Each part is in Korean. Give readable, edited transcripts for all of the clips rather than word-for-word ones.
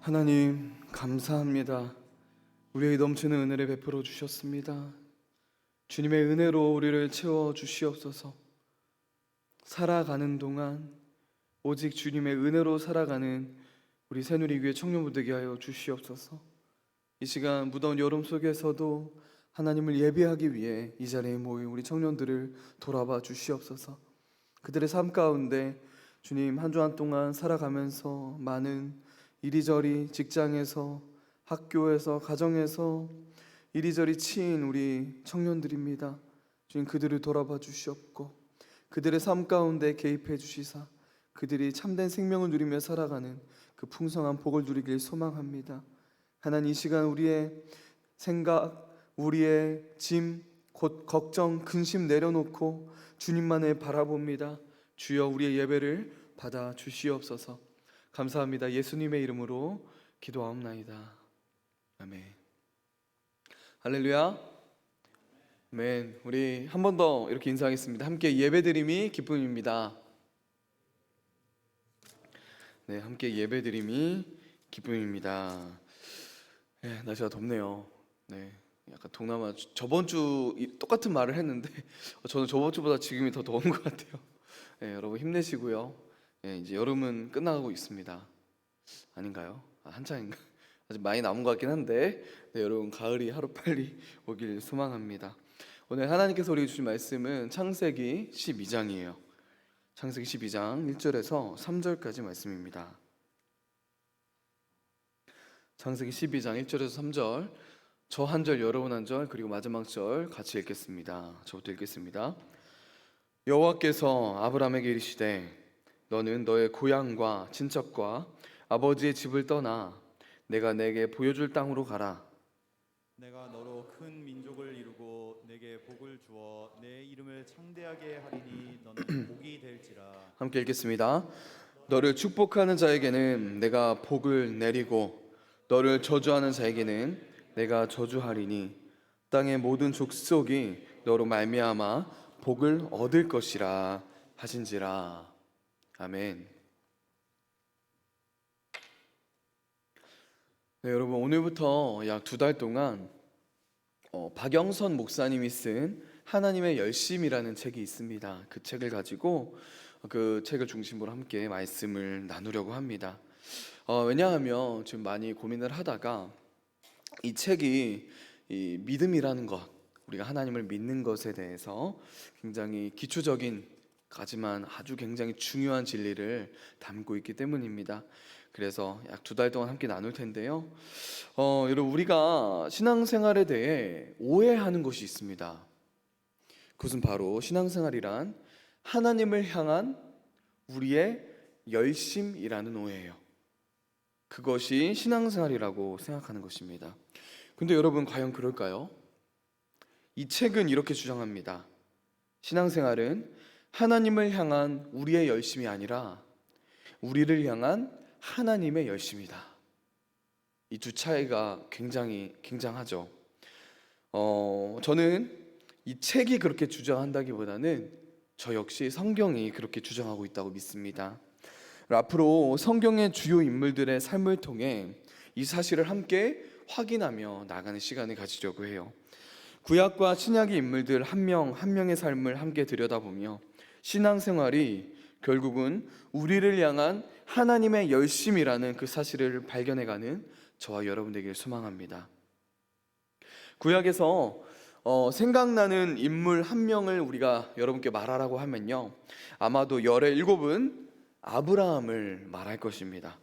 하나님 감사합니다. 우리에게 넘치는 은혜를 베풀어 주셨습니다. 주님의 은혜로 우리를 채워 주시옵소서. 살아가는 동안 오직 주님의 은혜로 살아가는 우리 새누리교회 청년부되게 하여 주시옵소서. 이 시간 무더운 여름 속에서도 하나님을 예배하기 위해 이 자리에 모인 우리 청년들을 돌아봐 주시옵소서. 그들의 삶 가운데 주님 한 주간 동안 살아가면서 많은 이리저리 직장에서, 학교에서, 가정에서 이리저리 치인 우리 청년들입니다. 주님 그들을 돌아봐 주시옵고 그들의 삶 가운데 개입해 주시사 그들이 참된 생명을 누리며 살아가는 그 풍성한 복을 누리길 소망합니다. 하나님 이 시간 우리의 생각, 우리의 짐, 곧 걱정, 근심 내려놓고 주님만을 바라봅니다. 주여 우리의 예배를 받아 주시옵소서. 감사합니다. 예수님의 이름으로 기도하옵나이다. 아멘. 할렐루야. 아멘. 우리 한 번 더 이렇게 인사하겠습니다. 함께 예배드림이 기쁨입니다. 네, 함께 예배드림이 기쁨입니다. 네, 날씨가 덥네요. 네, 약간 동남아 저번 주 똑같은 말을 했는데 저는 저번 주보다 지금이 더 더운 것 같아요. 네, 여러분 힘내시고요. 네, 이제 여름은 끝나가고 있습니다. 아닌가요? 한창인가? 아직 많이 남은 것 같긴 한데 네, 여러분 가을이 하루빨리 오길 소망합니다. 오늘 하나님께서 우리에게 주신 말씀은 창세기 12장이에요. 창세기 12장 1절에서 3절까지 말씀입니다. 창세기 12장 1절에서 3절, 저 한 절, 여러분 한 절, 그리고 마지막 절 같이 읽겠습니다. 저부터 읽겠습니다. 여호와께서 아브라함에게 이르시되 너는 너의 고향과 친척과 아버지의 집을 떠나 내가 내게 보여줄 땅으로 가라. 내가 너로 큰 민족을 이루고 내게 복을 주어 내 이름을 창대하게 하리니 너는 복이 될지라. 함께 읽겠습니다. 너를 축복하는 자에게는 내가 복을 내리고 너를 저주하는 자에게는 내가 저주하리니 땅의 모든 족속이 너로 말미암아 복을 얻을 것이라 하신지라. 아멘. 네, 여러분 오늘부터 약 2달 동안 박영선 목사님이 쓴 하나님의 열심이라는 책이 있습니다. 그 책을 가지고 그 책을 중심으로 함께 말씀을 나누려고 합니다. 왜냐하면 지금 많이 고민을 하다가 이 책이 이 믿음이라는 것, 우리가 하나님을 믿는 것에 대해서 굉장히 기초적인 하지만 아주 굉장히 중요한 진리를 담고 있기 때문입니다. 그래서 약 2달 동안 함께 나눌 텐데요. 여러분 우리가 신앙생활에 대해 오해하는 것이 있습니다. 그것은 바로 신앙생활이란 하나님을 향한 우리의 열심이라는 오해예요. 그것이 신앙생활이라고 생각하는 것입니다. 근데 여러분 과연 그럴까요? 이 책은 이렇게 주장합니다. 신앙생활은 하나님을 향한 우리의 열심이 아니라 우리를 향한 하나님의 열심이다. 이 두 차이가 굉장하죠. 저는 이 책이 그렇게 주장한다기보다는 저 역시 성경이 그렇게 주장하고 있다고 믿습니다. 앞으로 성경의 주요 인물들의 삶을 통해 이 사실을 함께 확인하며 나가는 시간을 가지려고 해요. 구약과 신약의 인물들 한 명 한 명의 삶을 함께 들여다보며 신앙생활이 결국은 우리를 향한 하나님의 열심이라는 그 사실을 발견해가는 저와 여러분 되기를 소망합니다. 구약에서 생각나는 인물 한 명을 우리가 여러분께 말하라고 하면요, 아마도 17은 아브라함을 말할 것입니다.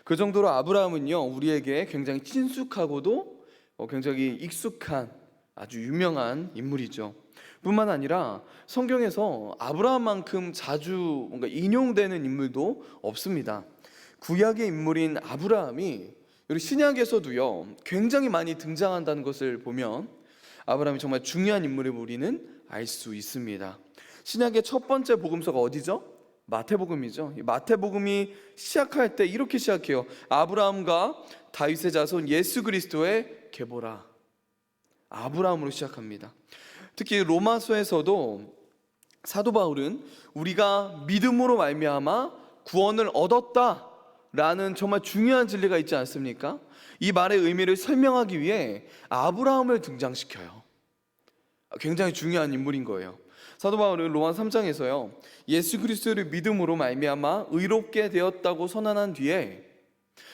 그 정도로 아브라함은요 우리에게 굉장히 친숙하고도 굉장히 익숙한 아주 유명한 인물이죠. 뿐만 아니라 성경에서 아브라함만큼 자주 뭔가 인용되는 인물도 없습니다. 구약의 인물인 아브라함이 우리 신약에서도요 굉장히 많이 등장한다는 것을 보면 아브라함이 정말 중요한 인물을 우리는 알 수 있습니다. 신약의 첫 번째 복음서가 어디죠? 마태복음이죠. 마태복음이 시작할 때 이렇게 시작해요. 아브라함과 다윗의 자손 예수 그리스도의 계보라. 아브라함으로 시작합니다. 특히 로마서에서도 사도 바울은 우리가 믿음으로 말미암아 구원을 얻었다 라는 정말 중요한 진리가 있지 않습니까? 이 말의 의미를 설명하기 위해 아브라함을 등장시켜요. 굉장히 중요한 인물인 거예요. 사도 바울은 로마 3장에서요, 예수 그리스도를 믿음으로 말미암아 의롭게 되었다고 선언한 뒤에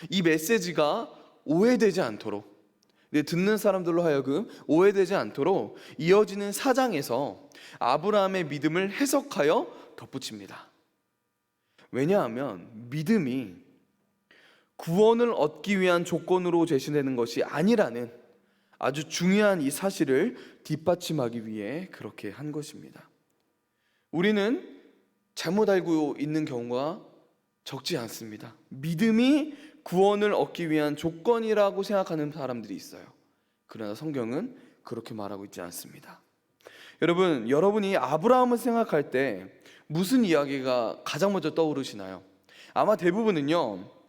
이 메시지가 오해되지 않도록, 듣는 사람들로 하여금 오해되지 않도록 이어지는 4장에서 아브라함의 믿음을 해석하여 덧붙입니다. 왜냐하면 믿음이 구원을 얻기 위한 조건으로 제시되는 것이 아니라는 아주 중요한 이 사실을 뒷받침하기 위해 그렇게 한 것입니다. 우리는 잘못 알고 있는 경우가 적지 않습니다. 믿음이 구원을 얻기 위한 조건이라고 생각하는 사람들이 있어요. 그러나 성경은 그렇게 말하고 있지 않습니다. 여러분이 아브라함을 생각할 때 무슨 이야기가 가장 먼저 떠오르시나요? 아마 대부분은요,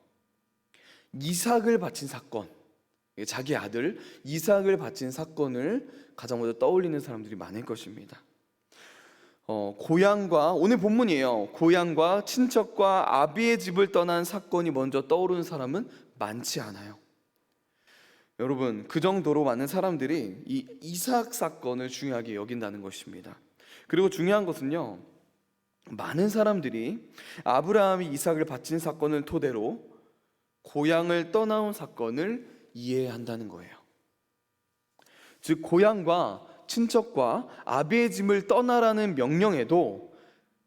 이삭을 바친 사건, 자기 아들 이삭을 바친 사건을 가장 먼저 떠올리는 사람들이 많을 것입니다. 고향과, 오늘 본문이에요, 고향과 친척과 아비의 집을 떠난 사건이 먼저 떠오르는 사람은 많지 않아요. 여러분, 그 정도로 많은 사람들이 이 이삭 사건을 중요하게 여긴다는 것입니다. 그리고 중요한 것은요, 많은 사람들이 아브라함이 이삭을 바친 사건을 토대로 고향을 떠나온 사건을 이해한다는 거예요. 즉, 고향과 친척과 아비의 집을 떠나라는 명령에도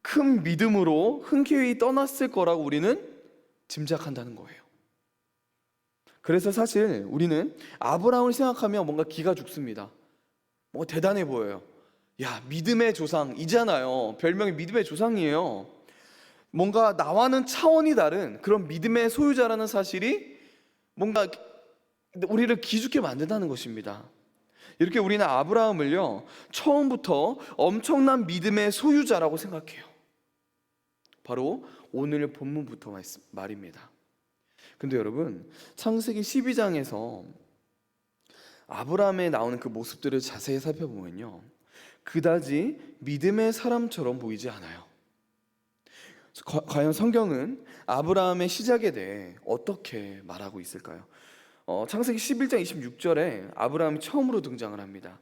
큰 믿음으로 흔쾌히 떠났을 거라고 우리는 짐작한다는 거예요. 그래서 사실 우리는 아브라함을 생각하면 뭔가 기가 죽습니다. 뭔가 대단해 보여요. 야, 믿음의 조상이잖아요. 별명이 믿음의 조상이에요. 뭔가 나와는 차원이 다른 그런 믿음의 소유자라는 사실이 뭔가 우리를 기죽게 만든다는 것입니다. 이렇게 우리는 아브라함을요, 처음부터 엄청난 믿음의 소유자라고 생각해요. 바로 오늘 본문부터 말입니다. 근데 여러분, 창세기 12장에서 아브라함에 나오는 그 모습들을 자세히 살펴보면요, 그다지 믿음의 사람처럼 보이지 않아요. 과연 성경은 아브라함의 시작에 대해 어떻게 말하고 있을까요? 창세기 11장 26절에 아브라함이 처음으로 등장을 합니다.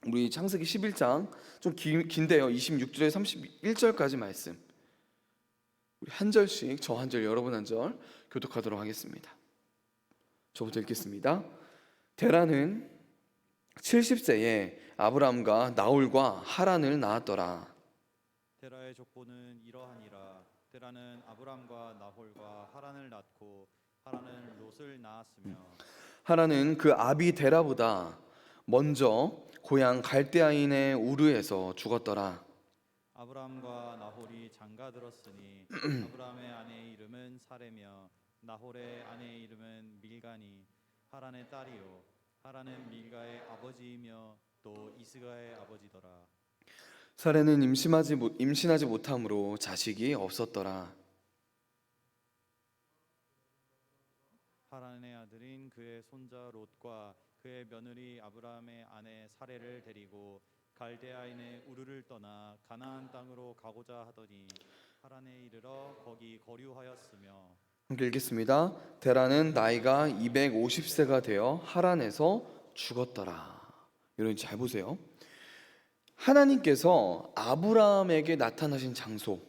우리 창세기 11장 좀 긴데요, 26절에 31절까지 말씀, 우리 한 절씩, 저 한 절, 여러분 한 절 교독하도록 하겠습니다. 저부터 읽겠습니다. 데라는 70세에 아브람과 나홀과 하란을 낳았더라. 데라의 족보는 이러하니라. 데라는 아브람과 나홀과 하란을 낳고 하란은 롯을 낳았으며 하란은 그 아비 데라보다 먼저 고향 갈대아인의 우르에서 죽었더라. 아브람과 나홀이 장가들었으니 아브람의 아내의 이름은 사레며 나홀의 아내의 이름은 밀가니 하란의 딸이요 하란은 밀가의 아버지이며 또 이스가의 아버지더라. 사레는 임신하지 못함으로 자식이 없었더라. 하란의 아들인 그의 손자 롯과 그의 며느리 아브라함의 아내 사레를 데리고 갈대아인의 우르를 떠나 가나안 땅으로 가고자 하더니 하란에 이르러 거기 거류하였으며. 함께 읽겠습니다. 데라는 나이가 250세가 되어 하란에서 죽었더라. 여러분 잘 보세요. 하나님께서 아브라함에게 나타나신 장소,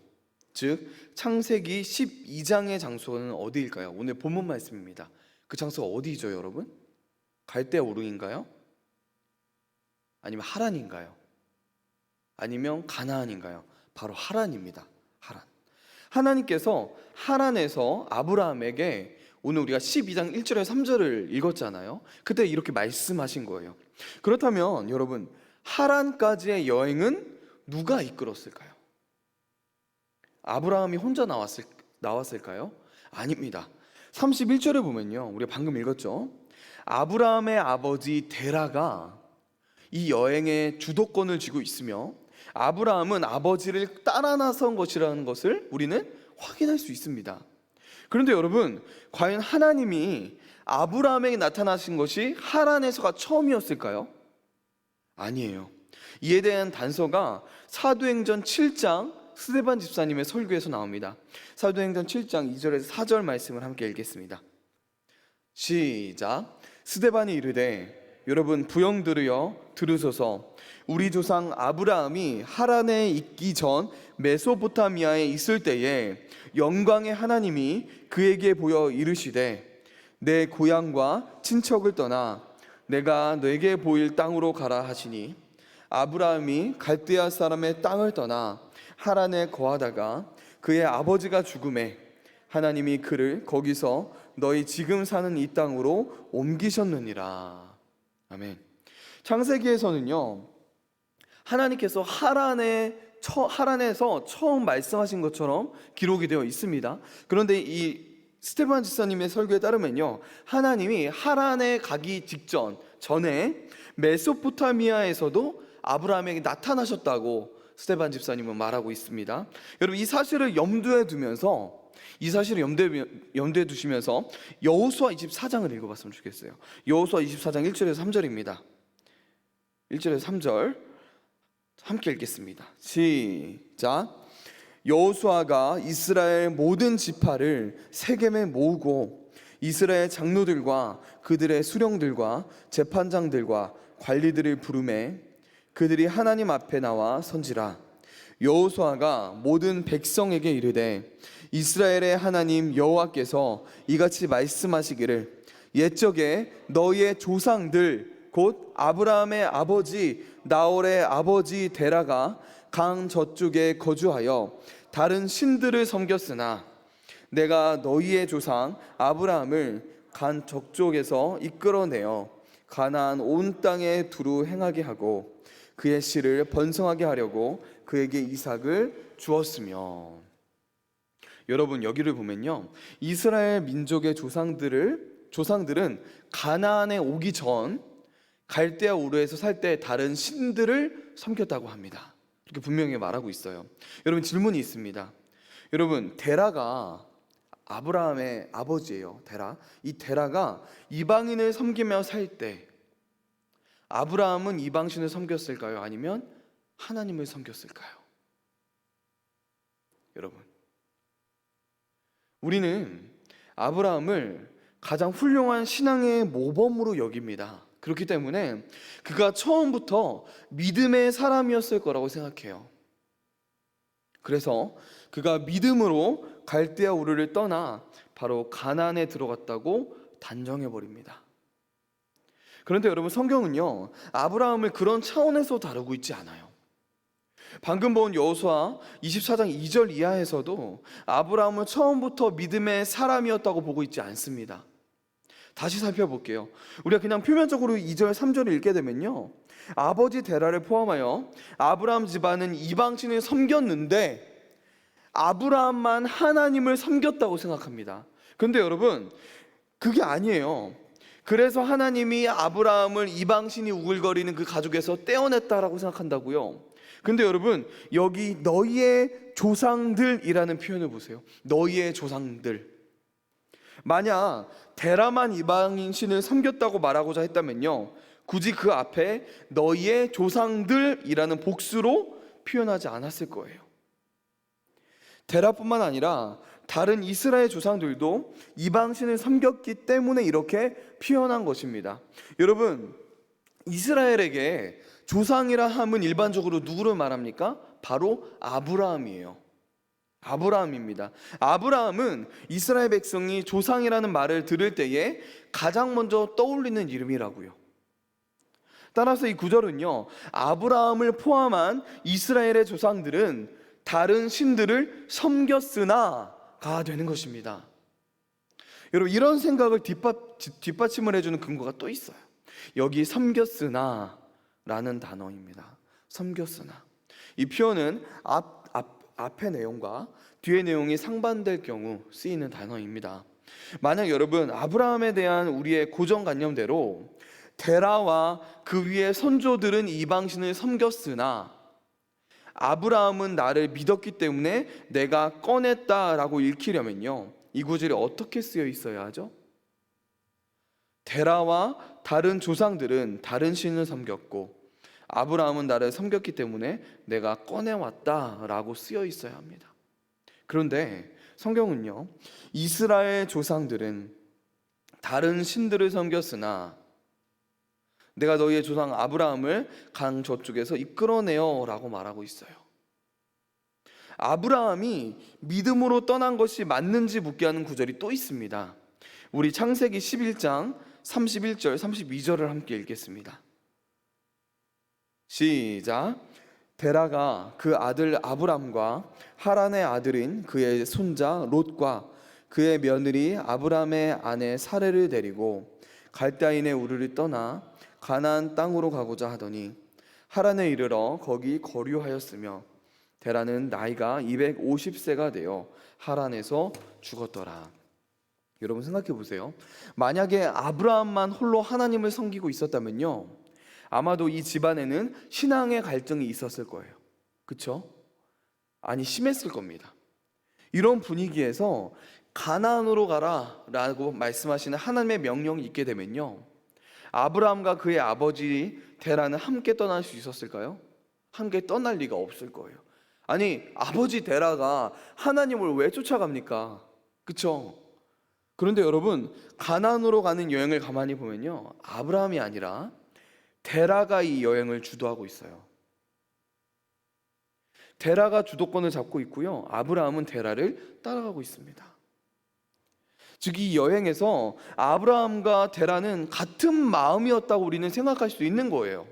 즉 창세기 12장의 장소는 어디일까요? 오늘 본문 말씀입니다. 그 장소가 어디죠, 여러분? 갈대아 우르인가요? 아니면 하란인가요? 아니면 가나안인가요? 바로 하란입니다. 하란. 하나님께서 하란에서 아브라함에게, 오늘 우리가 12장 1절에 3절을 읽었잖아요. 그때 이렇게 말씀하신 거예요. 그렇다면 여러분, 하란까지의 여행은 누가 이끌었을까요? 아브라함이 혼자 나왔을까요? 아닙니다. 31절에 보면요, 우리가 방금 읽었죠. 아브라함의 아버지 데라가 이 여행의 주도권을 쥐고 있으며 아브라함은 아버지를 따라 나선 것이라는 것을 우리는 확인할 수 있습니다. 그런데 여러분, 과연 하나님이 아브라함에게 나타나신 것이 하란에서가 처음이었을까요? 아니에요. 이에 대한 단서가 사도행전 7장 스데반 집사님의 설교에서 나옵니다. 사도행전 7장 2절에서 4절 말씀을 함께 읽겠습니다. 시작. 스데반이 이르되 여러분 부영들이여 들으소서. 우리 조상 아브라함이 하란에 있기 전 메소포타미아에 있을 때에 영광의 하나님이 그에게 보여 이르시되 내 고향과 친척을 떠나 내가 내게 보일 땅으로 가라 하시니 아브라함이 갈대아 사람의 땅을 떠나 하란에 거하다가 그의 아버지가 죽음에 하나님이 그를 거기서 너희 지금 사는 이 땅으로 옮기셨느니라. 아멘. 창세기에서는요, 하나님께서 하란에서 처음 말씀하신 것처럼 기록이 되어 있습니다. 그런데 이 스데반 집사님의 설교에 따르면요, 하나님이 하란에 가기 전에 메소포타미아에서도 아브라함에게 나타나셨다고 스데반 집사님은 말하고 있습니다. 여러분, 이 사실을 염두에 두시면서 여호수아 24장을 읽어봤으면 좋겠어요. 여호수아 24장 1절에서 3절입니다. 1절에서 3절 함께 읽겠습니다. 시작. 여호수아가 이스라엘 모든 지파를 세겜에 모으고 이스라엘 장로들과 그들의 수령들과 재판장들과 관리들을 부르매 그들이 하나님 앞에 나와 선지라. 여호수아가 모든 백성에게 이르되 이스라엘의 하나님 여호와께서 이같이 말씀하시기를 옛적에 너희의 조상들 곧 아브라함의 아버지 나홀의 아버지 데라가 강 저쪽에 거주하여 다른 신들을 섬겼으나 내가 너희의 조상 아브라함을 간 저쪽에서 이끌어내어 가나안 온 땅에 두루 행하게 하고 그의 씨를 번성하게 하려고 그에게 이삭을 주었으며. 여러분, 여기를 보면요, 이스라엘 민족의 조상들은 가나안에 오기 전 갈대아 우르에서 살 때 다른 신들을 섬겼다고 합니다. 이렇게 분명히 말하고 있어요. 여러분, 질문이 있습니다. 여러분, 데라가 아브라함의 아버지예요. 이 데라가 이방인을 섬기며 살 때 아브라함은 이방신을 섬겼을까요? 아니면 하나님을 섬겼을까요? 여러분, 우리는 아브라함을 가장 훌륭한 신앙의 모범으로 여깁니다. 그렇기 때문에 그가 처음부터 믿음의 사람이었을 거라고 생각해요. 그래서 그가 믿음으로 갈대아 우르를 떠나 바로 가나안에 들어갔다고 단정해 버립니다. 그런데 여러분, 성경은요, 아브라함을 그런 차원에서 다루고 있지 않아요. 방금 본 여호수아 24장 2절 이하에서도 아브라함은 처음부터 믿음의 사람이었다고 보고 있지 않습니다. 다시 살펴볼게요. 우리가 그냥 표면적으로 2절 3절을 읽게 되면요, 아버지 데라를 포함하여 아브라함 집안은 이방신을 섬겼는데 아브라함만 하나님을 섬겼다고 생각합니다. 그런데 여러분, 그게 아니에요. 그래서 하나님이 아브라함을 이방신이 우글거리는 그 가족에서 떼어냈다라고 생각한다고요. 근데 여러분, 여기 너희의 조상들이라는 표현을 보세요. 너희의 조상들. 만약 데라만 이방인 신을 섬겼다고 말하고자 했다면요, 굳이 그 앞에 너희의 조상들이라는 복수로 표현하지 않았을 거예요. 데라뿐만 아니라 다른 이스라엘 조상들도 이방신을 섬겼기 때문에 이렇게 표현한 것입니다. 여러분, 이스라엘에게 조상이라 함은 일반적으로 누구를 말합니까? 바로 아브라함이에요. 아브라함입니다. 아브라함은 이스라엘 백성이 조상이라는 말을 들을 때에 가장 먼저 떠올리는 이름이라고요. 따라서 이 구절은요, 아브라함을 포함한 이스라엘의 조상들은 다른 신들을 섬겼으나가 되는 것입니다. 여러분, 이런 생각을 뒷받침을 해주는 근거가 또 있어요. 여기 섬겼으나라는 단어입니다. 섬겼으나. 이 표현은 앞의 내용과 뒤의 내용이 상반될 경우 쓰이는 단어입니다. 만약 여러분, 아브라함에 대한 우리의 고정관념대로 데라와 그 위의 선조들은 이방신을 섬겼으나 아브라함은 나를 믿었기 때문에 내가 꺼냈다라고 읽히려면요, 이 구절이 어떻게 쓰여 있어야 하죠? 데라와 다른 조상들은 다른 신을 섬겼고 아브라함은 나를 섬겼기 때문에 내가 꺼내왔다라고 쓰여 있어야 합니다. 그런데 성경은요, 이스라엘 조상들은 다른 신들을 섬겼으나 내가 너희의 조상 아브라함을 강 저쪽에서 이끌어내어라고 말하고 있어요. 아브라함이 믿음으로 떠난 것이 맞는지 묻게 하는 구절이 또 있습니다. 우리 창세기 11장 31절 32절을 함께 읽겠습니다. 시작. 데라가 그 아들 아브람과 하란의 아들인 그의 손자 롯과 그의 며느리 아브람의 아내 사레를 데리고 갈대아인의 우르를 떠나 가나안 땅으로 가고자 하더니 하란에 이르러 거기 거류하였으며 데라는 나이가 250세가 되어 하란에서 죽었더라. 여러분 생각해 보세요. 만약에 아브라함만 홀로 하나님을 섬기고 있었다면요, 아마도 이 집안에는 신앙의 갈등이 있었을 거예요. 그렇죠? 아니, 심했을 겁니다. 이런 분위기에서 가나안으로 가라라고 말씀하시는 하나님의 명령이 있게 되면요, 아브라함과 그의 아버지 데라는 함께 떠날 수 있었을까요? 함께 떠날 리가 없을 거예요. 아니, 아버지 데라가 하나님을 왜 쫓아갑니까? 그렇죠? 그런데 여러분, 가나안으로 가는 여행을 가만히 보면요, 아브라함이 아니라 데라가 이 여행을 주도하고 있어요. 데라가 주도권을 잡고 있고요, 아브라함은 데라를 따라가고 있습니다. 즉, 이 여행에서 아브라함과 데라는 같은 마음이었다고 우리는 생각할 수 있는 거예요.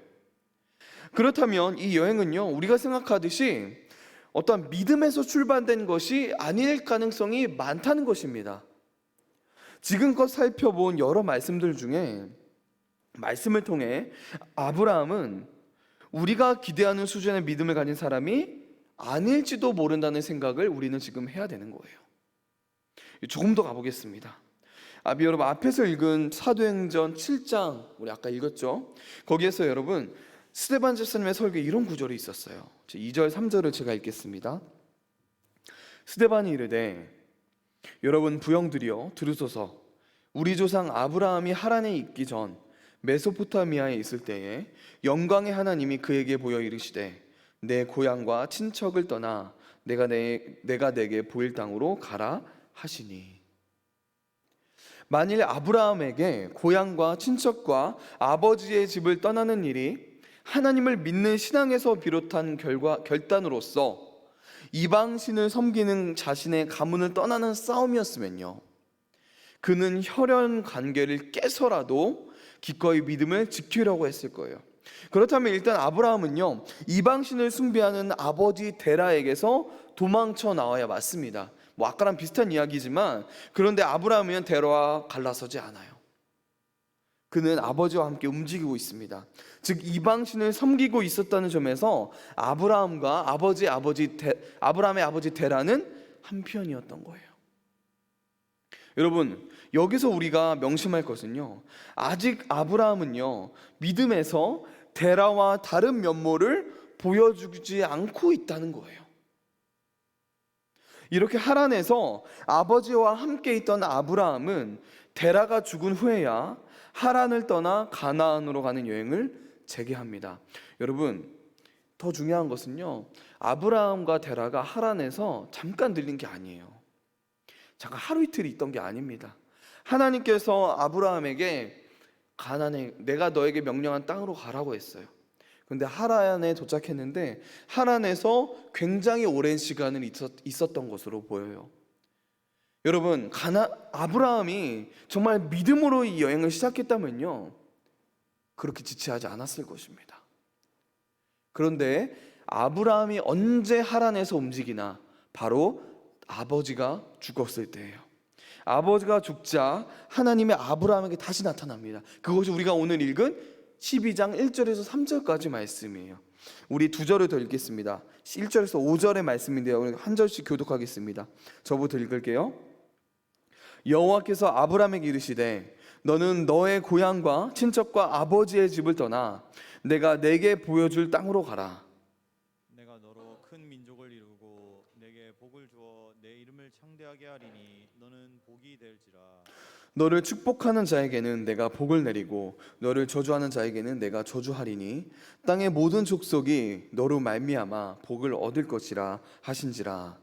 그렇다면 이 여행은요, 우리가 생각하듯이 어떤 믿음에서 출발된 것이 아닐 가능성이 많다는 것입니다. 지금껏 살펴본 여러 말씀들 중에 말씀을 통해 아브라함은 우리가 기대하는 수준의 믿음을 가진 사람이 아닐지도 모른다는 생각을 우리는 지금 해야 되는 거예요. 조금 더 가보겠습니다. 여러분, 앞에서 읽은 사도행전 7장 우리 아까 읽었죠? 거기에서 여러분, 스데반 집사님의 설교에 이런 구절이 있었어요. 2절 3절을 제가 읽겠습니다. 스데반이 이르되 여러분 부형들이여 들으소서. 우리 조상 아브라함이 하란에 있기 전 메소포타미아에 있을 때에 영광의 하나님이 그에게 보여 이르시되 내 고향과 친척을 떠나 내가 내게 보일 땅으로 가라 하시니. 만일 아브라함에게 고향과 친척과 아버지의 집을 떠나는 일이 하나님을 믿는 신앙에서 비롯한 결단으로서 이방신을 섬기는 자신의 가문을 떠나는 싸움이었으면요, 그는 혈연 관계를 깨서라도 기꺼이 믿음을 지키려고 했을 거예요. 그렇다면 일단 아브라함은요, 이방신을 숭배하는 아버지 데라에게서 도망쳐 나와야 맞습니다. 아까랑 비슷한 이야기지만, 그런데 아브라함은 데라와 갈라서지 않아요. 그는 아버지와 함께 움직이고 있습니다. 즉 이방신을 섬기고 있었다는 점에서 아브라함과 아브라함의 아버지 데라는 한편이었던 거예요. 여러분, 여기서 우리가 명심할 것은요, 아직 아브라함은요, 믿음에서 데라와 다른 면모를 보여주지 않고 있다는 거예요. 이렇게 하란에서 아버지와 함께 있던 아브라함은 데라가 죽은 후에야 하란을 떠나 가나안으로 가는 여행을 재개합니다. 여러분, 더 중요한 것은요, 아브라함과 데라가 하란에서 잠깐 들린 게 아니에요. 잠깐 하루 이틀 있던 게 아닙니다. 하나님께서 아브라함에게 가나안에 내가 너에게 명령한 땅으로 가라고 했어요. 그런데 하란에 도착했는데 하란에서 굉장히 오랜 시간을 있었던 것으로 보여요. 여러분, 아브라함이 정말 믿음으로 이 여행을 시작했다면요, 그렇게 지체하지 않았을 것입니다. 그런데 아브라함이 언제 하란에서 움직이나 바로 아버지가 죽었을 때예요. 아버지가 죽자 하나님의 아브라함에게 다시 나타납니다. 그것이 우리가 오늘 읽은 12장 1절에서 3절까지 말씀이에요. 우리 두 절을 더 읽겠습니다. 1절에서 5절의 말씀인데요, 우리 한 절씩 교독하겠습니다. 저부터 읽을게요. 여호와께서 아브라함에게 이르시되 너는 너의 고향과 친척과 아버지의 집을 떠나 내가 내게 보여줄 땅으로 가라. 내가 너로 큰 민족을 이루고 내게 복을 주어 내 이름을 창대하게 하리니 너는 복이 될지라. 너를 축복하는 자에게는 내가 복을 내리고 너를 저주하는 자에게는 내가 저주하리니 땅의 모든 족속이 너로 말미암아 복을 얻을 것이라 하신지라.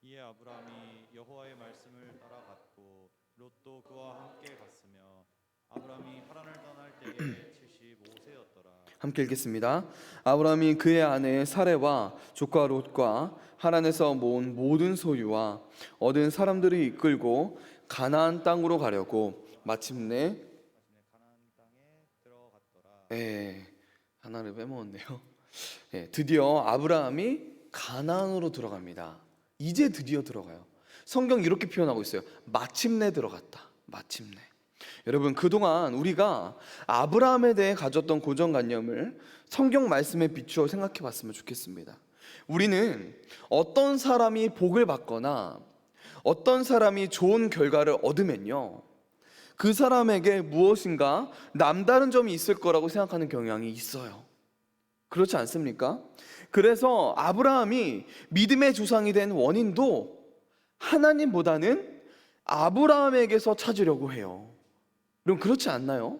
이에 아브라함이 여호와의 말씀을 따라갔고 롯도 그와 함께 갔으며 아브라함이 하란을 떠날 때에 75세였더라. 함께 읽겠습니다. 아브라함이 그의 아내 사레와 조카 롯과 하란에서 모은 모든 소유와 얻은 사람들을 이끌고 가나안 땅으로 가려고 마침내 가나안 땅에 들어갔더라. 하나를 빼먹었네요. 드디어 아브라함이 가나안으로 들어갑니다. 이제 드디어 들어가요. 성경 이렇게 표현하고 있어요. 마침내 들어갔다. 마침내. 여러분, 그동안 우리가 아브라함에 대해 가졌던 고정관념을 성경 말씀에 비추어 생각해 봤으면 좋겠습니다. 우리는 어떤 사람이 복을 받거나 어떤 사람이 좋은 결과를 얻으면요, 그 사람에게 무엇인가 남다른 점이 있을 거라고 생각하는 경향이 있어요. 그렇지 않습니까? 그래서 아브라함이 믿음의 조상이 된 원인도 하나님보다는 아브라함에게서 찾으려고 해요. 여러분, 그렇지 않나요?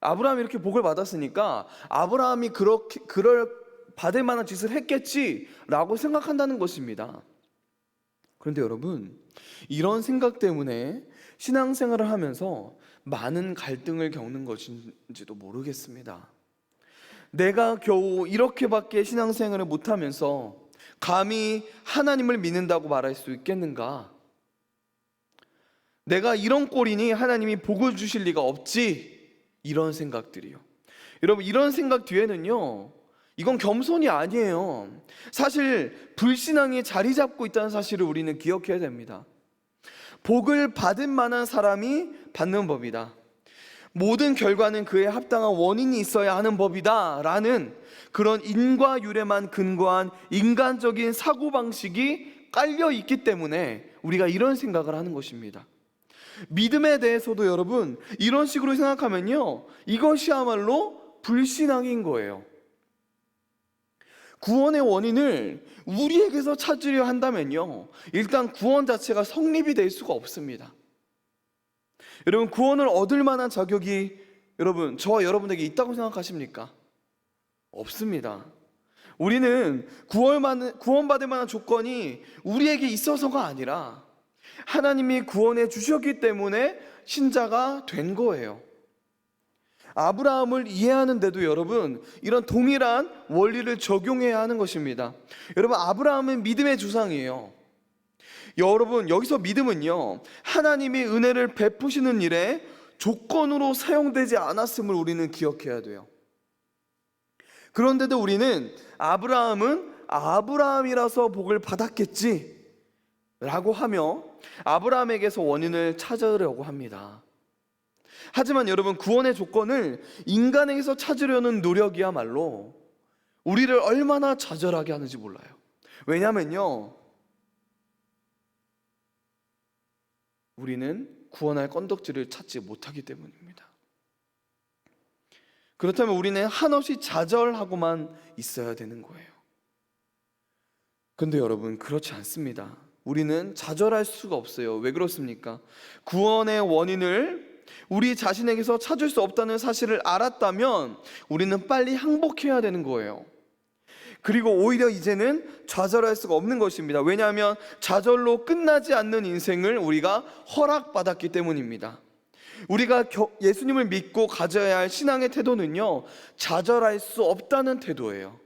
아브라함이 이렇게 복을 받았으니까 아브라함이 그럴 받을 만한 짓을 했겠지라고 생각한다는 것입니다. 그런데 여러분, 이런 생각 때문에 신앙생활을 하면서 많은 갈등을 겪는 것인지도 모르겠습니다. 내가 겨우 이렇게밖에 신앙생활을 못하면서 감히 하나님을 믿는다고 말할 수 있겠는가? 내가 이런 꼴이니 하나님이 복을 주실 리가 없지, 이런 생각들이요. 여러분, 이런 생각 뒤에는요, 이건 겸손이 아니에요. 사실 불신앙이 자리 잡고 있다는 사실을 우리는 기억해야 됩니다. 복을 받을 만한 사람이 받는 법이다. 모든 결과는 그에 합당한 원인이 있어야 하는 법이다 라는 그런 인과율에만 근거한 인간적인 사고방식이 깔려 있기 때문에 우리가 이런 생각을 하는 것입니다. 믿음에 대해서도 여러분, 이런 식으로 생각하면요, 이것이야말로 불신앙인 거예요. 구원의 원인을 우리에게서 찾으려 한다면요, 일단 구원 자체가 성립이 될 수가 없습니다. 여러분, 구원을 얻을 만한 자격이 여러분, 저와 여러분에게 있다고 생각하십니까? 없습니다. 우리는 구원받을 만한 조건이 우리에게 있어서가 아니라 하나님이 구원해 주셨기 때문에 신자가 된 거예요. 아브라함을 이해하는데도 여러분, 이런 동일한 원리를 적용해야 하는 것입니다. 여러분, 아브라함은 믿음의 조상이에요. 여러분, 여기서 믿음은요, 하나님이 은혜를 베푸시는 일에 조건으로 사용되지 않았음을 우리는 기억해야 돼요. 그런데도 우리는 아브라함은 아브라함이라서 복을 받았겠지 라고 하며 아브라함에게서 원인을 찾으려고 합니다. 하지만 여러분, 구원의 조건을 인간에게서 찾으려는 노력이야말로 우리를 얼마나 좌절하게 하는지 몰라요. 왜냐면요, 우리는 구원할 건덕지를 찾지 못하기 때문입니다. 그렇다면 우리는 한없이 좌절하고만 있어야 되는 거예요. 근데 여러분, 그렇지 않습니다. 우리는 좌절할 수가 없어요. 왜 그렇습니까? 구원의 원인을 우리 자신에게서 찾을 수 없다는 사실을 알았다면 우리는 빨리 항복해야 되는 거예요. 그리고 오히려 이제는 좌절할 수가 없는 것입니다. 왜냐하면 좌절로 끝나지 않는 인생을 우리가 허락받았기 때문입니다. 우리가 예수님을 믿고 가져야 할 신앙의 태도는요, 좌절할 수 없다는 태도예요.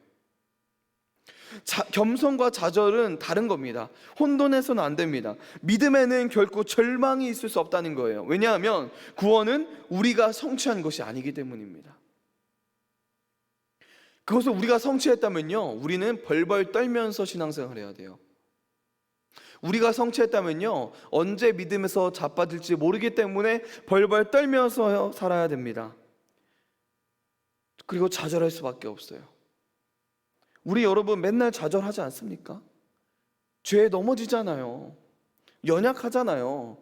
겸손과 좌절은 다른 겁니다. 혼돈해서는 안 됩니다. 믿음에는 결코 절망이 있을 수 없다는 거예요. 왜냐하면 구원은 우리가 성취한 것이 아니기 때문입니다. 그것을 우리가 성취했다면요, 우리는 벌벌 떨면서 신앙생활을 해야 돼요. 우리가 성취했다면요, 언제 믿음에서 자빠질지 모르기 때문에 벌벌 떨면서 살아야 됩니다. 그리고 좌절할 수밖에 없어요. 우리 여러분 맨날 좌절하지 않습니까? 죄에 넘어지잖아요. 연약하잖아요.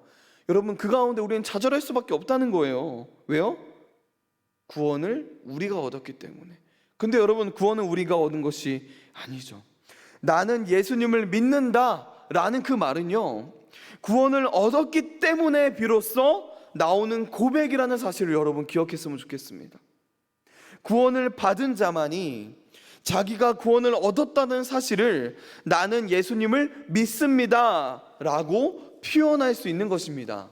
여러분, 그 가운데 우리는 좌절할 수밖에 없다는 거예요. 왜요? 구원을 우리가 얻었기 때문에. 근데 여러분, 구원은 우리가 얻은 것이 아니죠. 나는 예수님을 믿는다 라는 그 말은요, 구원을 얻었기 때문에 비로소 나오는 고백이라는 사실을 여러분 기억했으면 좋겠습니다. 구원을 받은 자만이 자기가 구원을 얻었다는 사실을 나는 예수님을 믿습니다 라고 표현할 수 있는 것입니다.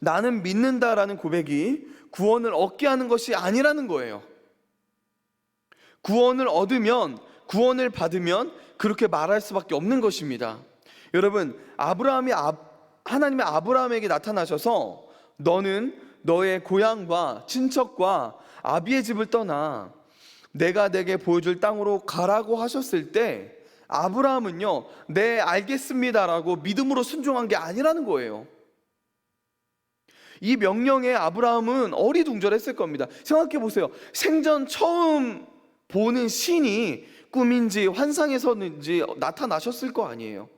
나는 믿는다라는 고백이 구원을 얻게 하는 것이 아니라는 거예요. 구원을 얻으면, 구원을 받으면 그렇게 말할 수밖에 없는 것입니다. 여러분, 하나님의 아브라함에게 나타나셔서 너는 너의 고향과 친척과 아비의 집을 떠나 내가 내게 보여줄 땅으로 가라고 하셨을 때 아브라함은요, 네 알겠습니다라고 믿음으로 순종한 게 아니라는 거예요. 이 명령에 아브라함은 어리둥절했을 겁니다. 생각해 보세요. 생전 처음 보는 신이 꿈인지 환상에서는지 나타나셨을 거 아니에요.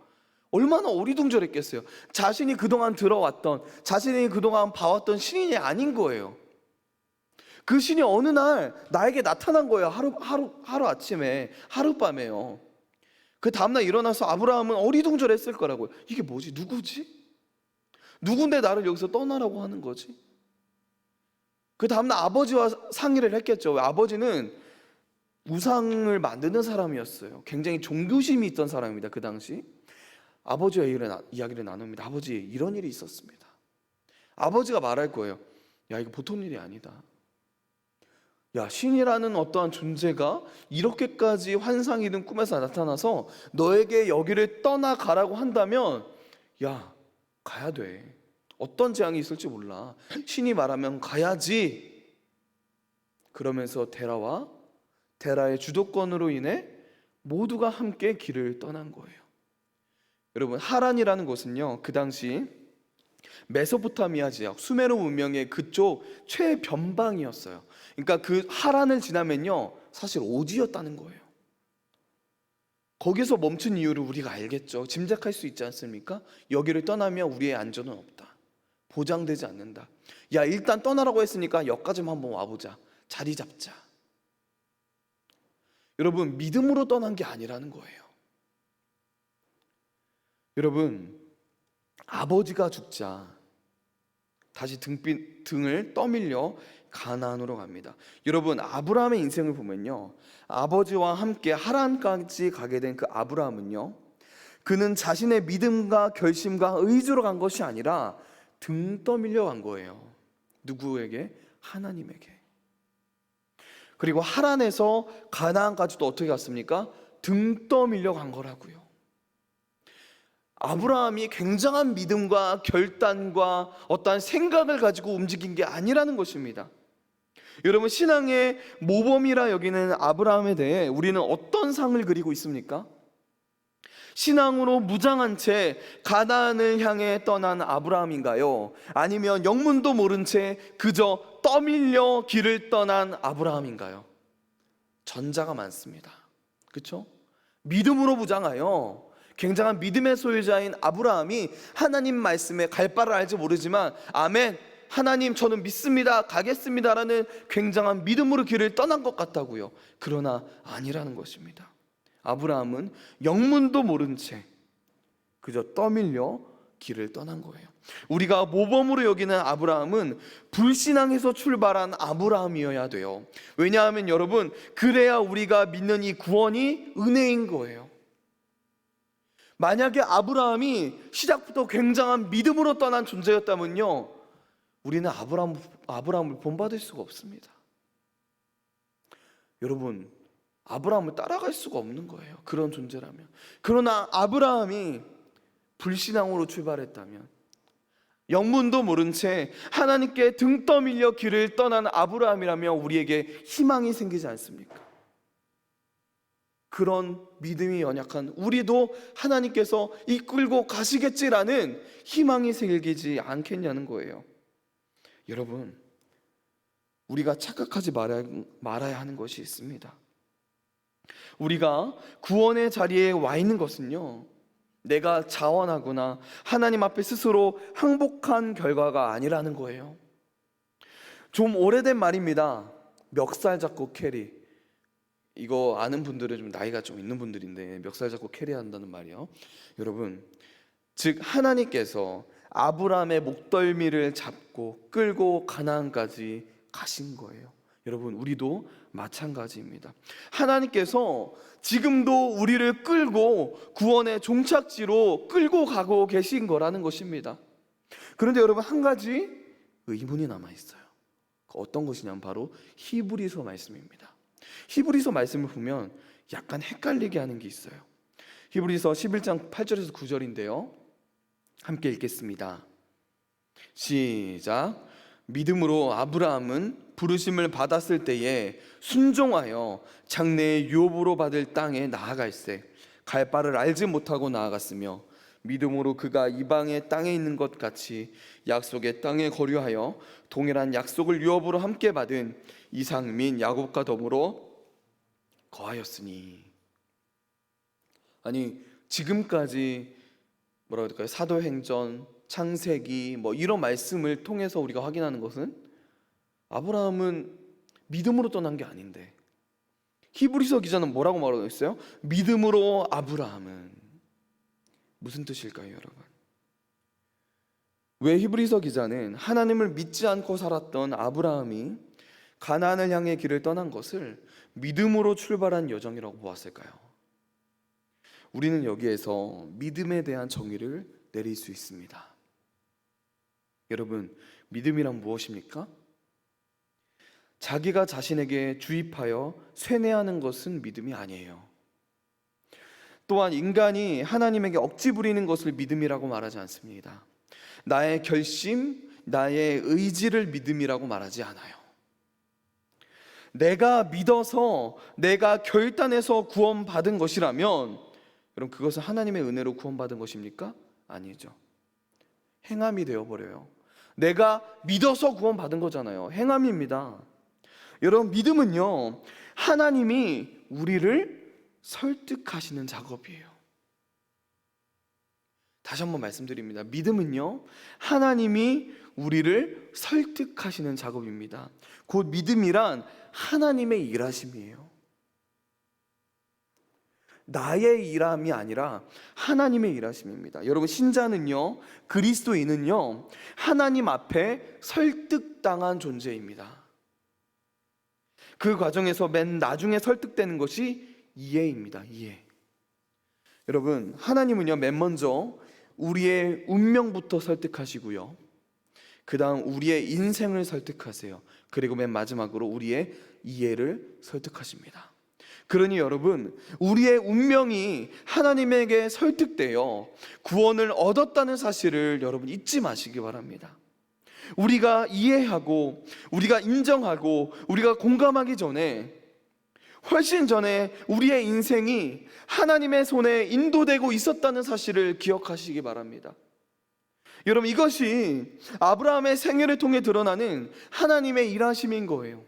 얼마나 어리둥절했겠어요. 자신이 그동안 들어왔던, 자신이 그동안 봐왔던 신이 아닌 거예요. 그 신이 어느 날 나에게 나타난 거예요. 하루 아침에, 하룻밤에요. 그 다음날 일어나서 아브라함은 어리둥절했을 거라고요. 이게 뭐지? 누구지? 누군데 나를 여기서 떠나라고 하는 거지? 그 다음날 아버지와 상의를 했겠죠. 아버지는 우상을 만드는 사람이었어요. 굉장히 종교심이 있던 사람입니다. 그 당시 아버지와 이야기를 나눕니다. 아버지, 이런 일이 있었습니다. 아버지가 말할 거예요. 야, 이거 보통 일이 아니다. 야, 신이라는 어떠한 존재가 이렇게까지 환상이든 꿈에서 나타나서 너에게 여기를 떠나가라고 한다면, 야, 가야 돼. 어떤 재앙이 있을지 몰라. 신이 말하면 가야지. 그러면서 데라의 주도권으로 인해 모두가 함께 길을 떠난 거예요. 여러분, 하란이라는 곳은요, 그 당시 메소포타미아 지역, 수메르 문명의 그쪽 최변방이었어요. 그러니까 그 하란을 지나면요, 사실 오지였다는 거예요. 거기서 멈춘 이유를 우리가 알겠죠. 짐작할 수 있지 않습니까? 여기를 떠나면 우리의 안전은 없다. 보장되지 않는다. 야, 일단 떠나라고 했으니까 여기까지만 한번 와보자. 자리 잡자. 여러분, 믿음으로 떠난 게 아니라는 거예요. 여러분, 아버지가 죽자 다시 등을 떠밀려 가나안으로 갑니다. 여러분, 아브라함의 인생을 보면요, 아버지와 함께 하란까지 가게 된 그 아브라함은요, 그는 자신의 믿음과 결심과 의지로 간 것이 아니라 등 떠밀려 간 거예요. 누구에게? 하나님에게. 그리고 하란에서 가나안까지도 어떻게 갔습니까? 등 떠밀려 간 거라고요. 아브라함이 굉장한 믿음과 결단과 어떠한 생각을 가지고 움직인 게 아니라는 것입니다. 여러분, 신앙의 모범이라 여기는 아브라함에 대해 우리는 어떤 상을 그리고 있습니까? 신앙으로 무장한 채 가나안을 향해 떠난 아브라함인가요? 아니면 영문도 모른 채 그저 떠밀려 길을 떠난 아브라함인가요? 전자가 많습니다. 그렇죠? 믿음으로 무장하여 굉장한 믿음의 소유자인 아브라함이 하나님 말씀에 갈 바를 알지 모르지만 아멘, 하나님 저는 믿습니다, 가겠습니다라는 굉장한 믿음으로 길을 떠난 것 같다고요. 그러나 아니라는 것입니다. 아브라함은 영문도 모른 채 그저 떠밀려 길을 떠난 거예요. 우리가 모범으로 여기는 아브라함은 불신앙에서 출발한 아브라함이어야 돼요. 왜냐하면 여러분, 그래야 우리가 믿는 이 구원이 은혜인 거예요. 만약에 아브라함이 시작부터 굉장한 믿음으로 떠난 존재였다면요, 우리는 아브라함을 본받을 수가 없습니다. 여러분, 아브라함을 따라갈 수가 없는 거예요. 그런 존재라면. 그러나 아브라함이 불신앙으로 출발했다면, 영문도 모른 채 하나님께 등 떠밀려 길을 떠난 아브라함이라면 우리에게 희망이 생기지 않습니까? 그런 믿음이 연약한 우리도 하나님께서 이끌고 가시겠지라는 희망이 생기지 않겠냐는 거예요. 여러분, 우리가 착각하지 말아야 하는 것이 있습니다. 우리가 구원의 자리에 와 있는 것은요, 내가 자원하거나 하나님 앞에 스스로 항복한 결과가 아니라는 거예요. 좀 오래된 말입니다. 멱살 잡고 캐리. 이거 아는 분들은 좀 나이가 좀 있는 분들인데 멱살 잡고 캐리한다는 말이요. 여러분, 즉 하나님께서 아브라함의 목덜미를 잡고 끌고 가나안까지 가신 거예요. 여러분, 우리도 마찬가지입니다. 하나님께서 지금도 우리를 끌고 구원의 종착지로 끌고 가고 계신 거라는 것입니다. 그런데 여러분, 한 가지 의문이 남아 있어요. 어떤 것이냐면 바로 히브리서 말씀입니다. 히브리서 말씀을 보면 약간 헷갈리게 하는 게 있어요. 히브리서 11장 8절에서 9절인데요. 함께 읽겠습니다. 시작. 믿음으로 아브라함은 부르심을 받았을 때에 순종하여 장래의 유업으로 받을 땅에 나아갈새 갈 바를 알지 못하고 나아갔으며 믿음으로 그가 이방의 땅에 있는 것 같이 약속의 땅에 거류하여 동일한 약속을 유업으로 함께 받은 이삭 및 야곱과 더불어 거하였으니. 아니, 지금까지 뭐라고 해야 될까요? 사도행전, 창세기 이런 말씀을 통해서 우리가 확인하는 것은 아브라함은 믿음으로 떠난 게 아닌데, 히브리서 기자는 뭐라고 말하고 있어요? 믿음으로 아브라함은. 무슨 뜻일까요, 여러분? 왜 히브리서 기자는 하나님을 믿지 않고 살았던 아브라함이 가나안을 향해 길을 떠난 것을 믿음으로 출발한 여정이라고 보았을까요? 우리는 여기에서 믿음에 대한 정의를 내릴 수 있습니다. 여러분, 믿음이란 무엇입니까? 자기가 자신에게 주입하여 쇠뇌하는 것은 믿음이 아니에요. 또한 인간이 하나님에게 억지 부리는 것을 믿음이라고 말하지 않습니다. 나의 결심, 나의 의지를 믿음이라고 말하지 않아요. 내가 믿어서, 내가 결단해서 구원받은 것이라면, 그럼 그것은 하나님의 은혜로 구원받은 것입니까? 아니죠. 행함이 되어버려요. 내가 믿어서 구원받은 거잖아요. 행함입니다. 여러분, 믿음은요, 하나님이 우리를 설득하시는 작업이에요. 다시 한번 말씀드립니다. 믿음은요, 하나님이 우리를 설득하시는 작업입니다. 곧 믿음이란 하나님의 일하심이에요. 나의 일함이 아니라 하나님의 일하심입니다. 여러분, 신자는요, 그리스도인은요, 하나님 앞에 설득당한 존재입니다. 그 과정에서 맨 나중에 설득되는 것이 이해입니다. 이해. 여러분, 하나님은요, 맨 먼저 우리의 운명부터 설득하시고요, 그 다음 우리의 인생을 설득하세요. 그리고 맨 마지막으로 우리의 이해를 설득하십니다. 그러니 여러분, 우리의 운명이 하나님에게 설득되어 구원을 얻었다는 사실을 여러분 잊지 마시기 바랍니다. 우리가 이해하고 우리가 인정하고 우리가 공감하기 전에, 훨씬 전에 우리의 인생이 하나님의 손에 인도되고 있었다는 사실을 기억하시기 바랍니다. 여러분, 이것이 아브라함의 생애를 통해 드러나는 하나님의 일하심인 거예요.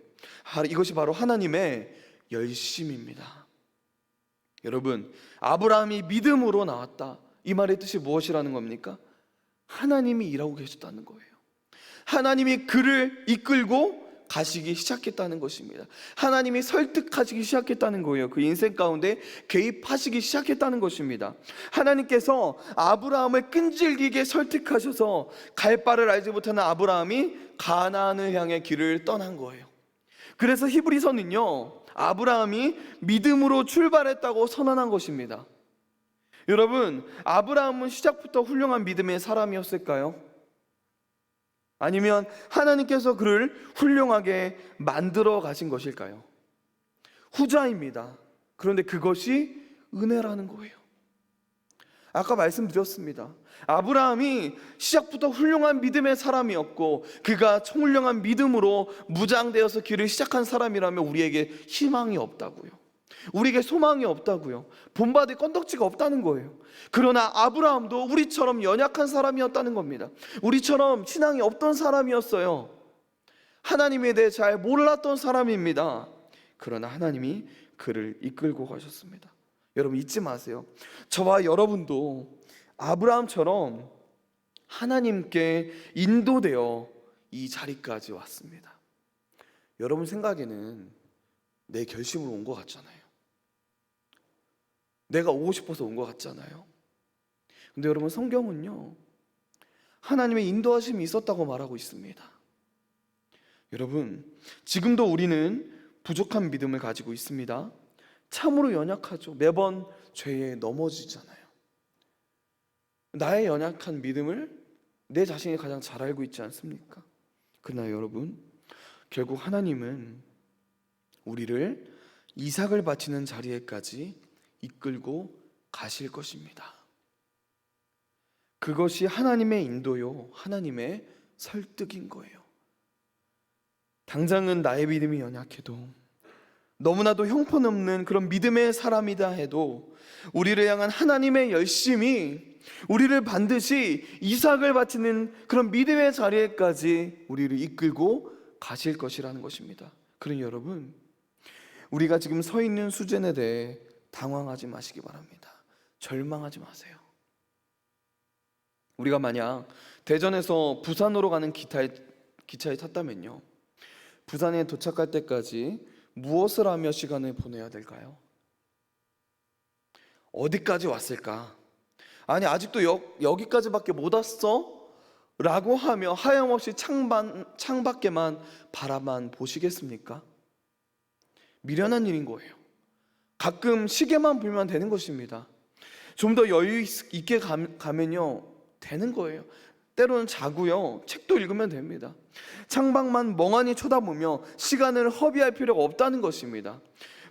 이것이 바로 하나님의 열심입니다. 여러분, 아브라함이 믿음으로 나왔다, 이 말의 뜻이 무엇이라는 겁니까? 하나님이 일하고 계셨다는 거예요. 하나님이 그를 이끌고 가시기 시작했다는 것입니다. 하나님이 설득하시기 시작했다는 거예요. 그 인생 가운데 개입하시기 시작했다는 것입니다. 하나님께서 아브라함을 끈질기게 설득하셔서 갈 바를 알지 못하는 아브라함이 가나안을 향해 길을 떠난 거예요. 그래서 히브리서는요, 아브라함이 믿음으로 출발했다고 선언한 것입니다. 여러분, 아브라함은 시작부터 훌륭한 믿음의 사람이었을까요? 아니면 하나님께서 그를 훌륭하게 만들어 가신 것일까요? 후자입니다. 그런데 그것이 은혜라는 거예요. 아까 말씀드렸습니다. 아브라함이 시작부터 훌륭한 믿음의 사람이었고, 그가 청훌륭한 믿음으로 무장되어서 길을 시작한 사람이라면 우리에게 희망이 없다고요. 우리에게 소망이 없다고요. 본받을 건덕지가 없다는 거예요. 그러나 아브라함도 우리처럼 연약한 사람이었다는 겁니다. 우리처럼 신앙이 없던 사람이었어요. 하나님에 대해 잘 몰랐던 사람입니다. 그러나 하나님이 그를 이끌고 가셨습니다. 여러분, 잊지 마세요. 저와 여러분도 아브라함처럼 하나님께 인도되어 이 자리까지 왔습니다. 여러분 생각에는 내 결심으로 온 것 같잖아요. 내가 오고 싶어서 온 것 같잖아요. 근데 여러분, 성경은요, 하나님의 인도하심이 있었다고 말하고 있습니다. 여러분, 지금도 우리는 부족한 믿음을 가지고 있습니다. 참으로 연약하죠. 매번 죄에 넘어지잖아요. 나의 연약한 믿음을 내 자신이 가장 잘 알고 있지 않습니까? 그러나 여러분, 결국 하나님은 우리를 이삭을 바치는 자리에까지 이끌고 가실 것입니다. 그것이 하나님의 인도요, 하나님의 설득인 거예요. 당장은 나의 믿음이 연약해도, 너무나도 형편없는 그런 믿음의 사람이다 해도 우리를 향한 하나님의 열심이 우리를 반드시 이삭을 바치는 그런 믿음의 자리에까지 우리를 이끌고 가실 것이라는 것입니다. 그러니 여러분, 우리가 지금 서 있는 수준에 대해 당황하지 마시기 바랍니다. 절망하지 마세요. 우리가 만약 대전에서 부산으로 가는 기차에 탔다면요, 부산에 도착할 때까지 무엇을 하며 시간을 보내야 될까요? 어디까지 왔을까? 아니, 아직도 여기까지밖에 못 왔어? 라고 하며 하염없이 창밖에만 바라만 보시겠습니까? 미련한 일인 거예요. 가끔 시계만 보면 되는 것입니다. 좀 더 여유 있게 가면요, 되는 거예요. 때로는 자고요, 책도 읽으면 됩니다. 창밖만 멍하니 쳐다보며 시간을 허비할 필요가 없다는 것입니다.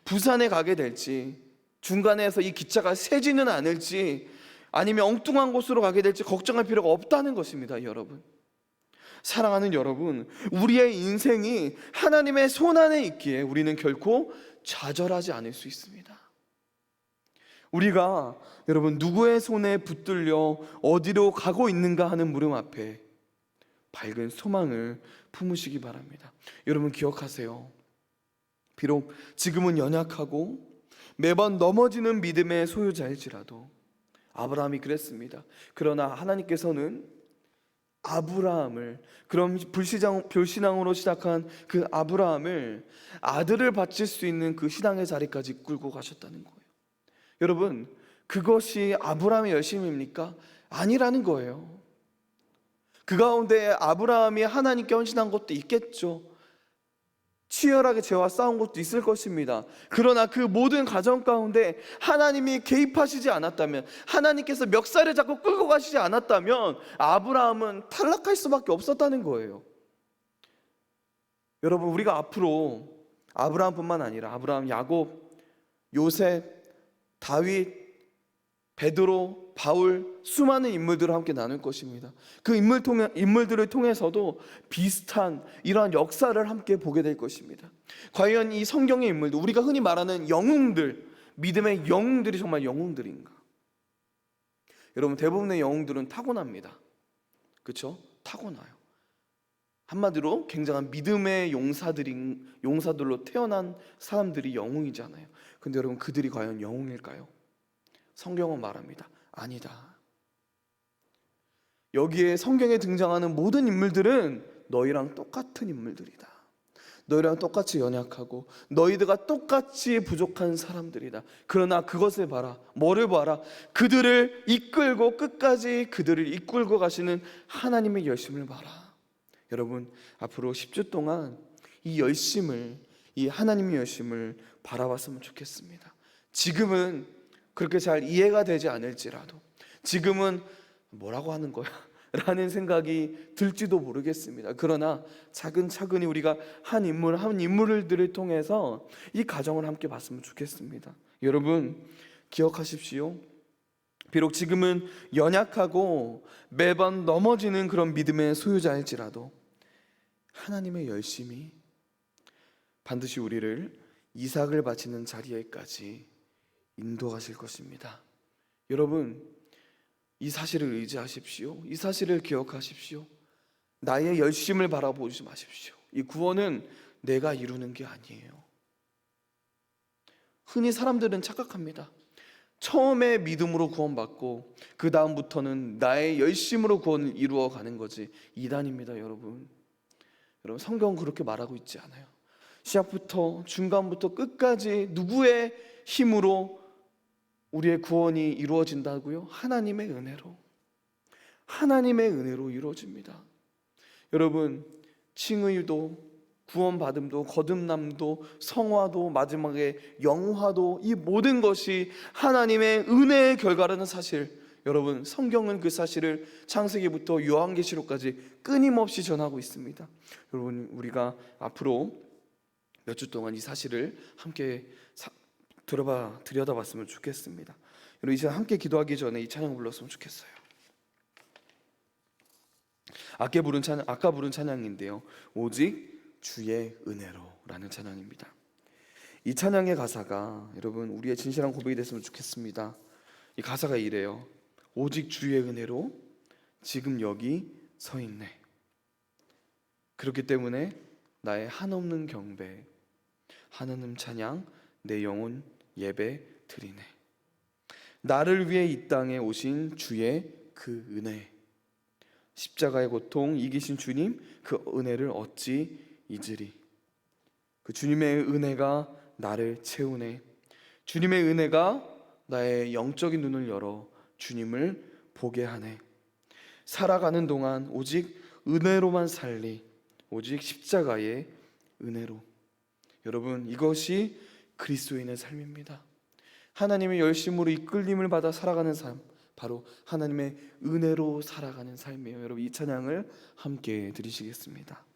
부산에 가게 될지, 중간에서 이 기차가 새지는 않을지, 아니면 엉뚱한 곳으로 가게 될지 걱정할 필요가 없다는 것입니다. 여러분, 사랑하는 여러분, 우리의 인생이 하나님의 손안에 있기에 우리는 결코 좌절하지 않을 수 있습니다. 우리가 여러분, 누구의 손에 붙들려 어디로 가고 있는가 하는 물음 앞에 밝은 소망을 품으시기 바랍니다. 여러분, 기억하세요. 비록 지금은 연약하고 매번 넘어지는 믿음의 소유자일지라도 아브라함이 그랬습니다. 그러나 하나님께서는 아브라함을, 그럼 불신앙으로 시작한 그 아브라함을 아들을 바칠 수 있는 그 신앙의 자리까지 끌고 가셨다는 거예요. 여러분, 그것이 아브라함의 열심입니까? 아니라는 거예요. 그 가운데 아브라함이 하나님께 헌신한 것도 있겠죠. 치열하게 죄와 싸운 것도 있을 것입니다. 그러나 그 모든 과정 가운데 하나님이 개입하시지 않았다면, 하나님께서 멱살을 잡고 끌고 가시지 않았다면 아브라함은 탈락할 수밖에 없었다는 거예요. 여러분, 우리가 앞으로 아브라함뿐만 아니라 아브라함, 야곱, 요셉, 다윗, 베드로, 바울, 수많은 인물들을 함께 나눌 것입니다. 그 인물들을 통해서도 비슷한 이러한 역사를 함께 보게 될 것입니다. 과연 이 성경의 인물들, 우리가 흔히 말하는 영웅들, 믿음의 영웅들이 정말 영웅들인가? 여러분, 대부분의 영웅들은 타고납니다. 그렇죠? 타고나요. 한마디로 굉장한 믿음의 용사들로 태어난 사람들이 영웅이잖아요. 근데 여러분, 그들이 과연 영웅일까요? 성경은 말합니다. 아니다. 여기에 성경에 등장하는 모든 인물들은 너희랑 똑같은 인물들이다. 너희랑 똑같이 연약하고 너희들과 똑같이 부족한 사람들이다. 그러나 그것을 봐라. 뭐를 봐라? 그들을 이끌고 끝까지 그들을 이끌고 가시는 하나님의 열심을 봐라. 여러분, 앞으로 10주 동안 이 열심을, 이 하나님의 열심을 바라봤으면 좋겠습니다. 지금은 그렇게 잘 이해가 되지 않을지라도, 지금은 뭐라고 하는 거야? 라는 생각이 들지도 모르겠습니다. 그러나 차근차근히 우리가 한 인물들을 통해서 이 가정을 함께 봤으면 좋겠습니다. 여러분, 기억하십시오. 비록 지금은 연약하고 매번 넘어지는 그런 믿음의 소유자일지라도 하나님의 열심이 반드시 우리를 이삭을 바치는 자리에까지 인도하실 것입니다. 여러분, 이 사실을 의지하십시오. 이 사실을 기억하십시오. 나의 열심을 바라보지 마십시오. 이 구원은 내가 이루는 게 아니에요. 흔히 사람들은 착각합니다. 처음에 믿음으로 구원받고 그 다음부터는 나의 열심으로 구원을 이루어가는 거지. 이단입니다. 여러분, 성경은 그렇게 말하고 있지 않아요. 시작부터 중간부터 끝까지 누구의 힘으로 우리의 구원이 이루어진다고요? 하나님의 은혜로, 하나님의 은혜로 이루어집니다. 여러분, 칭의도 구원받음도 거듭남도 성화도 마지막에 영화도 이 모든 것이 하나님의 은혜의 결과라는 사실, 여러분 성경은 그 사실을 창세기부터 요한계시록까지 끊임없이 전하고 있습니다. 여러분, 우리가 앞으로 몇 주 동안 이 사실을 함께 들여다봤으면 좋겠습니다. 여러분, 이제 함께 기도하기 전에 이 찬양 불렀으면 좋겠어요. 아까 부른 찬양인데요, 오직 주의 은혜로라는 찬양입니다. 이 찬양의 가사가 여러분 우리의 진실한 고백이 됐으면 좋겠습니다. 이 가사가 이래요. 오직 주의 은혜로 지금 여기 서 있네. 그렇기 때문에 나의 한없는 경배, 하나님 찬양, 내 영혼 예배 드리네. 나를 위해 이 땅에 오신 주의 그 은혜, 십자가의 고통 이기신 주님 그 은혜를 어찌 잊으리. 그 주님의 은혜가 나를 채우네. 주님의 은혜가 나의 영적인 눈을 열어 주님을 보게 하네. 살아가는 동안 오직 은혜로만 살리, 오직 십자가의 은혜로. 여러분, 이것이 그리스도인의 삶입니다. 하나님의 열심으로 이끌림을 받아 살아가는 삶, 바로 하나님의 은혜로 살아가는 삶이에요. 여러분, 이 찬양을 함께 드리시겠습니다.